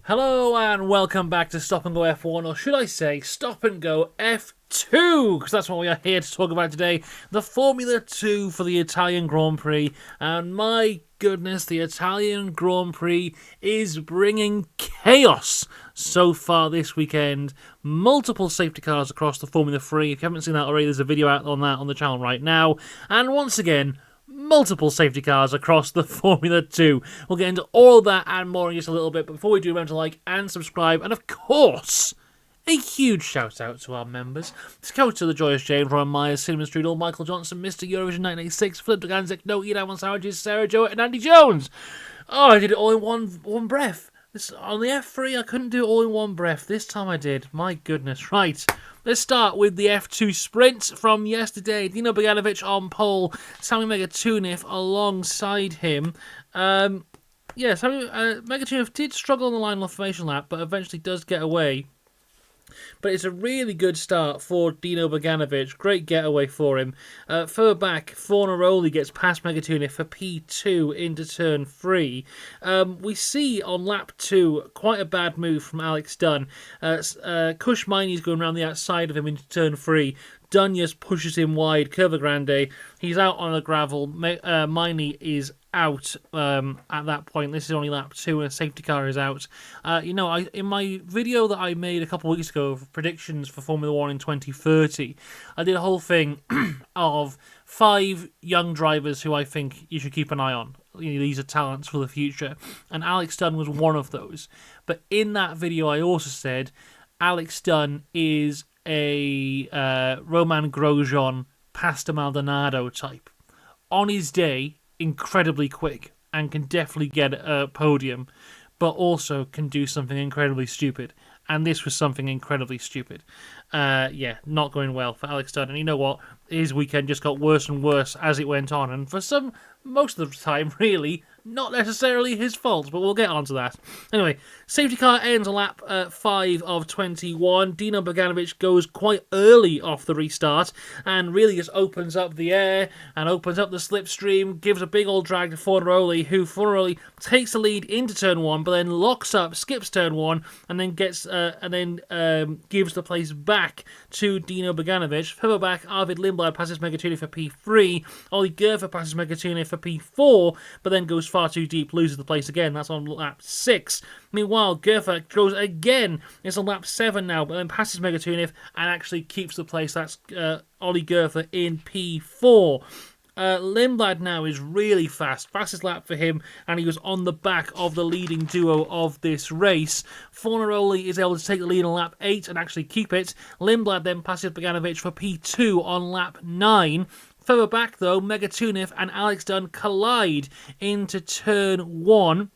Hello and welcome back to Stop and Go F1, or should I say Stop and Go F2, because that's what we are here to talk about today, the Formula 2 for the Italian Grand Prix. And my goodness, the Italian Grand Prix is bringing chaos so far this weekend. Multiple safety cars across the Formula 3. If you haven't seen that already, there's a video out on that on the channel right now. And once again, multiple safety cars across the Formula 2. We'll get into all that and more in just a little bit, but before we do, remember to like and subscribe, and of course, a huge shout out to our members. Scout to the Joyous James, Ron Myers, Cinnamon Strudel, Michael Johnson, Mr. Eurovision 1986, Philip Duganzik, No Ian Avan Sandwiches, Sarah Jowett, and Andy Jones. Oh, I did it all in one breath. On the F3, I couldn't do it all in one breath. This time I did. My goodness. Right. Let's start with the F2 sprint from yesterday. Dino Beganovic on pole. Sami Megatunov alongside him. Sami Megatunov did struggle on the line off formation lap, but eventually does get away. But it's a really good start for Dino Beganovic. Great getaway for him. Further back, Fornaroli gets past Megatunov for P2 into turn 3. We see on lap 2 quite a bad move from Alex Dunne. Kush Miney's going around the outside of him into turn 3. Dunne just pushes him wide. Curva Grande. He's out on the gravel. Miney is out at that point. This is only lap 2 and a safety car is out. In my video that I made a couple of weeks ago of predictions for Formula 1 in 2030, I did a whole thing of 5 young drivers who I think you should keep an eye on. These are talents for the future. And Alex Dunne was one of those. But in that video I also said Alex Dunne is a Roman Grosjean, Pastor Maldonado type. On his day, incredibly quick and can definitely get a podium, but also can do something incredibly stupid. And this was something incredibly stupid. Not going well for Alex Dunne. And you know what? His weekend just got worse and worse as it went on. And for most of the time, really, not necessarily his fault, but we'll get onto that. Anyway, safety car ends on lap 5 of 21. Dino Beganovic goes quite early off the restart and really just opens up the air and opens up the slipstream, gives a big old drag to Fornaroli, who Fornaroli takes the lead into turn 1, but then locks up, skips turn 1, and then gives the place back to Dino Beganovic. Further back, Arvid Lindblad passes Megatunov for P3. Ollie Gerfer passes Megatunov for P4, but then goes far too deep, loses the place again. That's on lap 6. Meanwhile, Gerfer goes again. It's on lap 7 now, but then passes Megatunov and actually keeps the place. That's Ollie Gerfer in P4. Lindblad now is really fast. Fastest lap for him, and he was on the back of the leading duo of this race. Fornaroli is able to take the lead on lap 8 and actually keep it. Lindblad then passes Beganovic for P2 on lap 9. Further back, though, Megatunov and Alex Dunne collide into turn 1.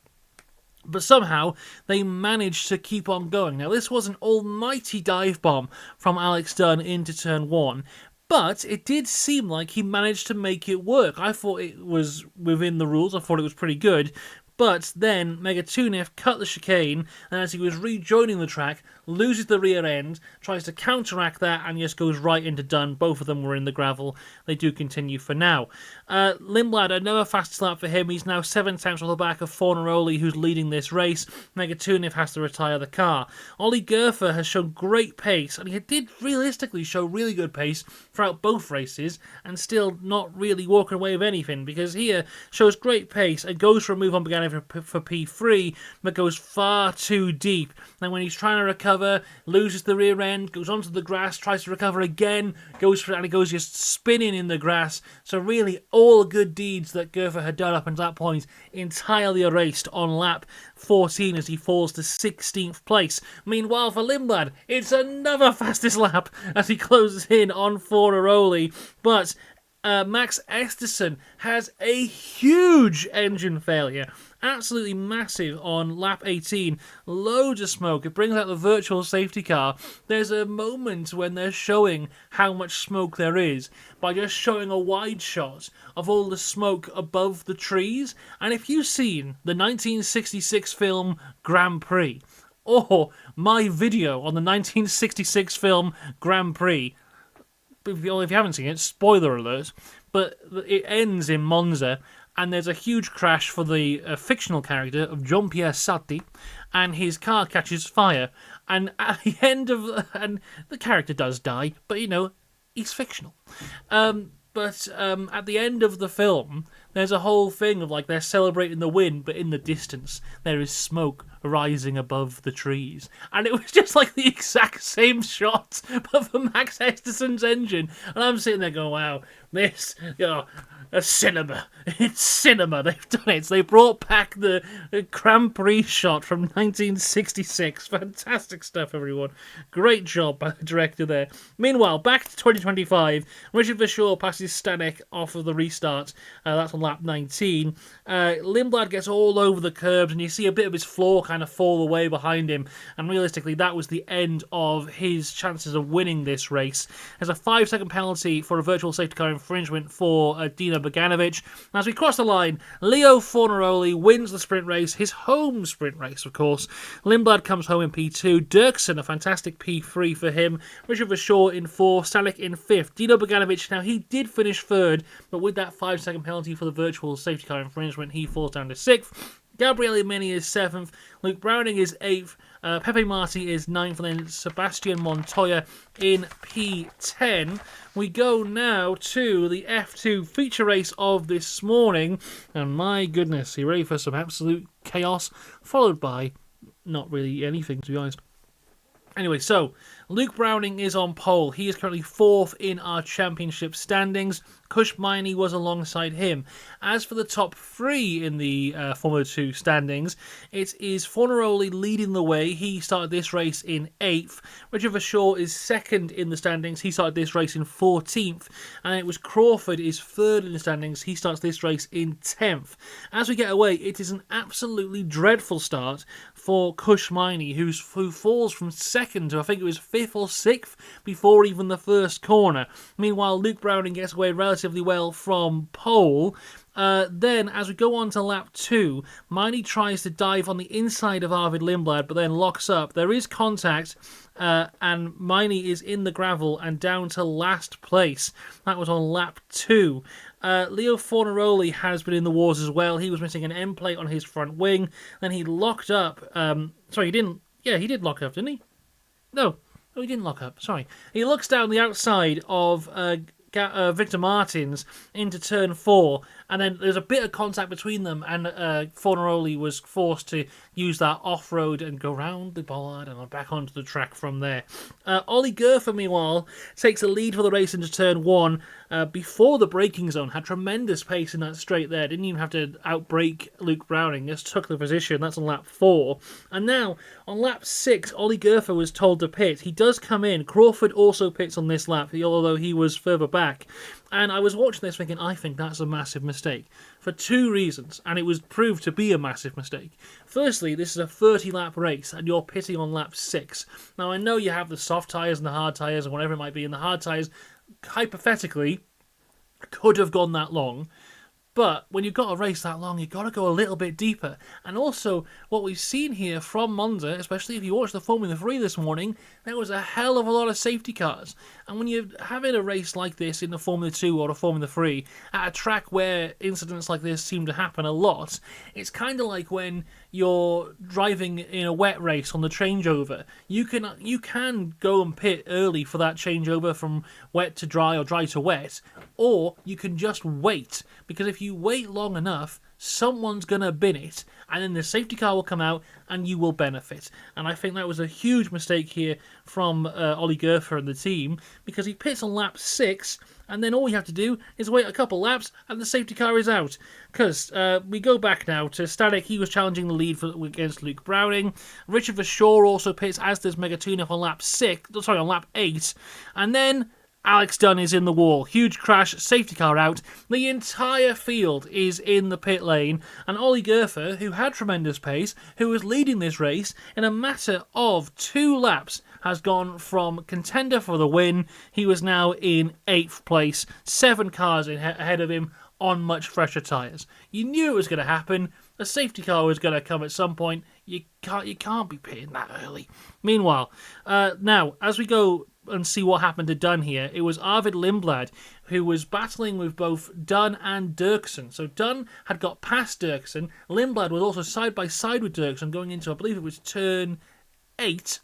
But somehow, they managed to keep on going. Now, this was an almighty dive bomb from Alex Dunne into turn 1. But it did seem like he managed to make it work. I thought it was within the rules. I thought it was pretty good. But then Megatunov cut the chicane, and as he was rejoining the track, loses the rear end, tries to counteract that, and just goes right into Dunne. Both of them were in the gravel. They do continue for now. Lindblad, another fastest lap for him. He's now 7 tenths on the back of Fornaroli, who's leading this race. Megatunov has to retire the car. Ollie Gerfer has shown great pace, and he did realistically show really good pace throughout both races, and still not really walking away with anything, because here shows great pace and goes for a move on Beganovic for P3, but goes far too deep. And when he's trying to recover, loses the rear end, goes onto the grass, tries to recover again, and he goes just spinning in the grass. So really, all the good deeds that Gerfer had done up until that point entirely erased on lap 14 as he falls to 16th place. Meanwhile, for Lindblad, it's another fastest lap as he closes in on Fornaroli, but Max Esterson has a huge engine failure. Absolutely massive on lap 18. Loads of smoke. It brings out the virtual safety car. There's a moment when they're showing how much smoke there is by just showing a wide shot of all the smoke above the trees. And if you've seen the 1966 film Grand Prix, or my video on the 1966 film Grand Prix, if you haven't seen it, spoiler alert, but it ends in Monza, and there's a huge crash for the fictional character of Jean-Pierre Sarti, and his car catches fire. And at the end of and the character does die, but he's fictional. But at the end of the film, there's a whole thing of they're celebrating the win, but in the distance there is smoke rising above the trees, and it was just the exact same shot, but for Max Hesterson's engine. And I'm sitting there going, "Wow, this, a cinema! It's cinema! They've done it! They brought back the Grand Prix shot from 1966. Fantastic stuff, everyone! Great job by the director there." Meanwhile, back to 2025, Richard Verschoor passes Stanek off of the restart. That's on lap 19. Lindblad gets all over the curbs, and you see a bit of his floor kind of fall away behind him. And realistically, that was the end of his chances of winning this race. There's a 5-second penalty for a virtual safety car infringement for Dino Boganovic. As we cross the line, Leo Fornaroli wins the sprint race, his home sprint race, of course. Lindblad comes home in P2. Dirksen, a fantastic P3 for him. Richard Verschoor in 4th. Stanek in 5th. Dino Boganovic, now he did finish 3rd, but with that 5-second penalty for the virtual safety car infringement, he falls down to 6th. Gabriele Mini is 7th, Luke Browning is 8th, Pepe Marti is 9th, and then Sebastian Montoya in P10. We go now to the F2 feature race of this morning, and my goodness, you ready for some absolute chaos, followed by not really anything, to be honest. Anyway, so Luke Browning is on pole. He is currently 4th in our championship standings. Kush Maini was alongside him. As for the top 3 in the Formula 2 standings, it is Fornaroli leading the way. He started this race in 8th. Richard Verschoor is 2nd in the standings. He started this race in 14th. And it was Crawford is 3rd in the standings. He starts this race in 10th. As we get away, it is an absolutely dreadful start for Kush Maini, who falls from 2nd to I think it was 5th or 6th before even the first corner. Meanwhile, Luke Browning gets away relatively well from pole. Then, as we go on to lap 2, Maini tries to dive on the inside of Arvid Lindblad, but then locks up. There is contact, and Maini is in the gravel and down to last place. That was on lap 2. Leo Fornaroli has been in the wars as well. He was missing an end plate on his front wing. Then he locked up. Sorry, he didn't. Yeah, he did lock up, didn't he? No, he didn't lock up. Sorry. He looks down the outside of Victor Martins into turn 4, and then there's a bit of contact between them, and Fornaroli was forced to use that off-road and go round the bollard and back onto the track from there. Ollie Gerfer, meanwhile, takes the lead for the race into turn 1 before the braking zone. Had tremendous pace in that straight there. Didn't even have to outbrake Luke Browning. Just took the position. That's on lap 4. And now, on lap 6, Ollie Gerfer was told to pit. He does come in. Crawford also pits on this lap, although he was further back. And I was watching this thinking, I think that's a massive mistake. For 2 reasons, and it was proved to be a massive mistake. Firstly, this is a 30-lap race, and you're pitting on lap 6. Now, I know you have the soft tyres and the hard tyres and whatever it might be, and the hard tyres, hypothetically, could have gone that long. But when you've got a race that long, you've got to go a little bit deeper. And also, what we've seen here from Monza, especially if you watched the Formula 3 this morning, there was a hell of a lot of safety cars. And when you're having a race like this in the Formula 2 or the Formula 3, at a track where incidents like this seem to happen a lot, it's kind of like when you're driving in a wet race on the changeover. You can go and pit early for that changeover from wet to dry or dry to wet, or you can just wait, because if you wait long enough, someone's going to bin it, and then the safety car will come out and you will benefit. And I think that was a huge mistake here from Ollie Gerfer and the team, because he pits on lap 6, and then all you have to do is wait a couple laps and the safety car is out. Because we go back now to Stanek. He was challenging the lead against Luke Browning. Richard Verschoor also pits, as does Megatunov on lap 8. And then Alex Dunne is in the wall. Huge crash, safety car out. The entire field is in the pit lane. And Ollie Gerfer, who had tremendous pace, who was leading this race, in a matter of 2 laps, has gone from contender for the win. He was now in 8th place. 7 cars ahead of him on much fresher tyres. You knew it was going to happen. A safety car was going to come at some point. You can't be pitting that early. Meanwhile, now, as we go and see what happened to Dunne here. It was Arvid Lindblad who was battling with both Dunne and Dirksen. So Dunne had got past Dirksen. Lindblad was also side by side with Dirksen going into, I believe it was turn 8.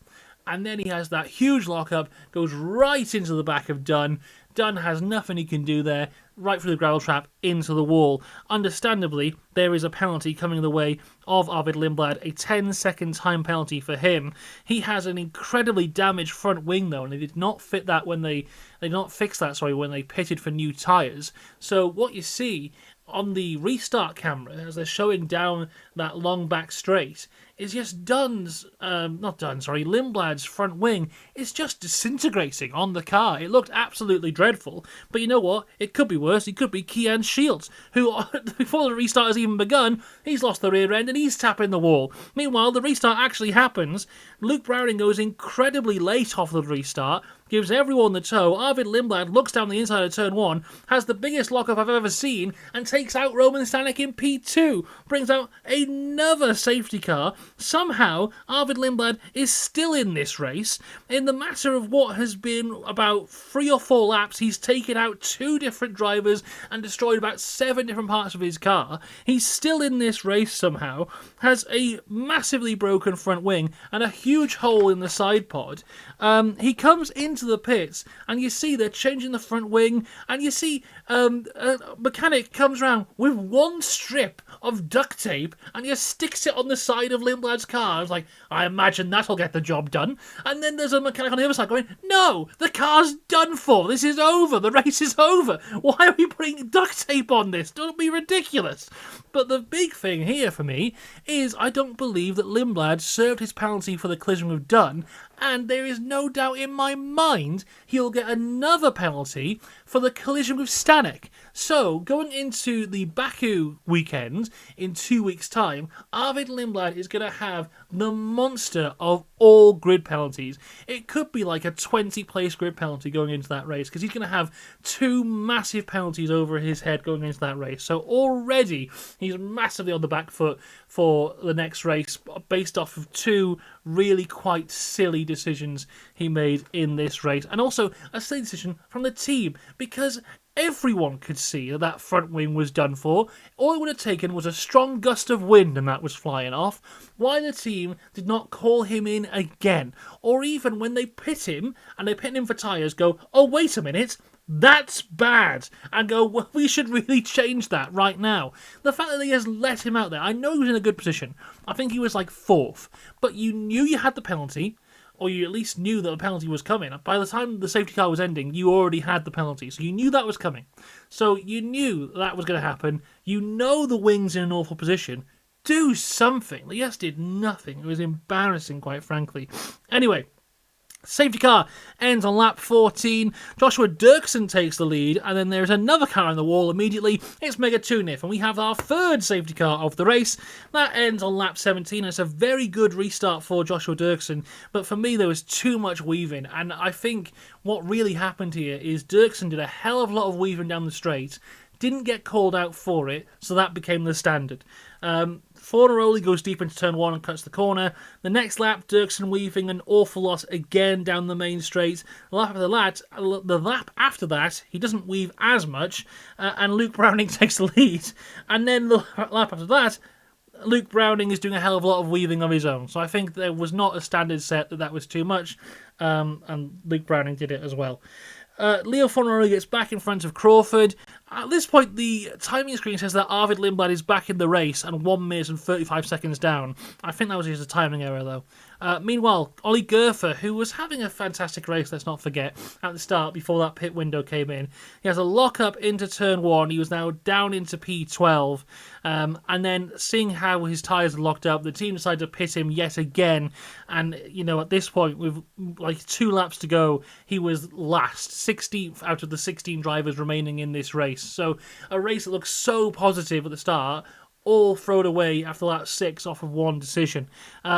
And then he has that huge lockup, goes right into the back of Dunne. Dunne has nothing he can do there, right through the gravel trap, into the wall. Understandably, there is a penalty coming the way of Arvid Lindblad, a 10-second time penalty for him. He has an incredibly damaged front wing, though, and they did not fit that when they did not fix that, when they pitted for new tyres. So what you see on the restart camera, as they're showing down that long back straight, is just Lindblad's front wing is just disintegrating on the car. It looked absolutely dreadful. But you know what? It could be worse. It could be Kian Shields, who, before the restart has even begun, he's lost the rear end and he's tapping the wall. Meanwhile, the restart actually happens. Luke Browning goes incredibly late off the restart, gives everyone the tow. Arvid Lindblad looks down the inside of turn 1, has the biggest lockup I've ever seen, and takes out Roman Stanek in P2. Brings out another safety car. Somehow, Arvid Lindblad is still in this race. In the matter of what has been about 3 or 4 laps, he's taken out 2 different drivers and destroyed about 7 different parts of his car. He's still in this race somehow, has a massively broken front wing and a huge hole in the side pod. He comes into the pits and you see they're changing the front wing, and you see a mechanic comes around with 1 strip of duct tape and just sticks it on the side of Lindblad's car. It's like, I imagine that'll get the job done. And then there's a mechanic on the other side going, no, the car's done for. This is over. The race is over. Why are we putting duct tape on this? Don't be ridiculous. But the big thing here for me is I don't believe that Lindblad served his penalty for the collision with Dunne, and there is no doubt in my mind he'll get another penalty for the collision with Stanek. So, going into the Baku weekend in 2 weeks' time, Arvid Lindblad is going to have the monster of all grid penalties. It could be like a 20-place grid penalty going into that race, because he's going to have 2 massive penalties over his head going into that race. So already he's massively on the back foot for the next race, based off of 2 really quite silly decisions he made in this race, and also a silly decision from the team, because everyone could see that that front wing was done for. All it would have taken was a strong gust of wind and that was flying off. Why the team did not call him in again, or even when they pit him and they pit him for tyres, go, oh wait a minute, that's bad, and go, well, we should really change that right now. The fact that they just let him out there, I know he was in a good position. I think he was like 4th, but you knew you had the penalty, or you at least knew that the penalty was coming. By the time the safety car was ending, you already had the penalty, so you knew that was coming. So you knew that was going to happen. You know the wing's in an awful position. Do something. They just did nothing. It was embarrassing, quite frankly. Anyway, safety car ends on lap 14. Joshua Dirksen takes the lead, and then there's another car on the wall immediately. It's Mega Tunif, and we have our 3rd safety car of the race. That ends on lap 17. It's a very good restart for Joshua Dirksen, but for me there was too much weaving, and I think what really happened here is Dirksen did a hell of a lot of weaving down the straight, didn't get called out for it, so that became the standard. Fornaroli goes deep into turn 1 and cuts the corner. The next lap, Dirksen weaving an awful lot again down the main straight. The lap after that, he doesn't weave as much, and Luke Browning takes the lead. And then the lap after that, Luke Browning is doing a hell of a lot of weaving of his own. So I think there was not a standard set that was too much, and Luke Browning did it as well. Leo Fornaroli gets back in front of Crawford. At this point, the timing screen says that Arvid Lindblad is back in the race and 1 minute and 35 seconds down. I think that was just a timing error, though. Meanwhile, Ollie Gerfer, who was having a fantastic race, let's not forget, at the start before that pit window came in. He has a lock-up into turn 1. He was now down into P12. And then seeing how his tyres are locked up, the team decided to pit him yet again. And, you know, at this point, with like 2 laps to go, he was last, 16th out of the 16 drivers remaining in this race. So a race that looks so positive at the start, all thrown away after lap 6 off of 1 decision.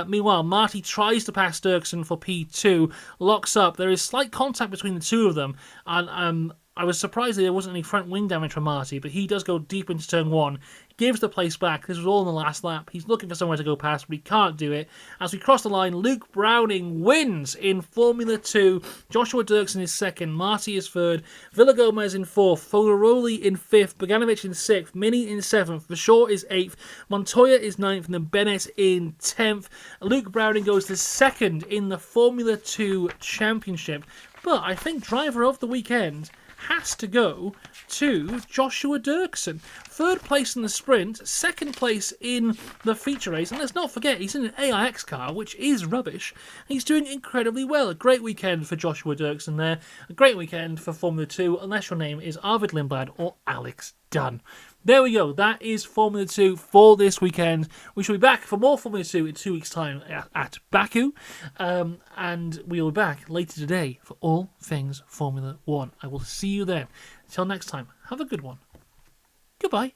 Meanwhile, Marty tries to pass Dirksen for P2, locks up. There is slight contact between the two of them, and I was surprised that there wasn't any front wing damage from Marty, but he does go deep into turn 1, gives the place back. This was all in the last lap. He's looking for somewhere to go past, but he can't do it. As we cross the line, Luke Browning wins in Formula 2. Joshua Dirksen is second, Marty is third, Villagomez in fourth, Fogaroli in fifth, Boganovic in sixth, Mini in seventh, Verschoor is eighth, Montoya is ninth, and then Bennett in 10th. Luke Browning goes to second in the Formula 2 Championship. But I think driver of the weekend has to go to Joshua Dirksen. Third place in the sprint, second place in the feature race, and let's not forget he's in an AIX car, which is rubbish. He's doing incredibly well. A great weekend for Joshua Dirksen there. A great weekend for Formula 2, unless your name is Arvid Lindblad or Alex Dunne. There we go. That is Formula 2 for this weekend. We shall be back for more Formula 2 in 2 weeks' time at Baku. And we will be back later today for all things Formula 1. I will see you then. Until next time, have a good one. Goodbye.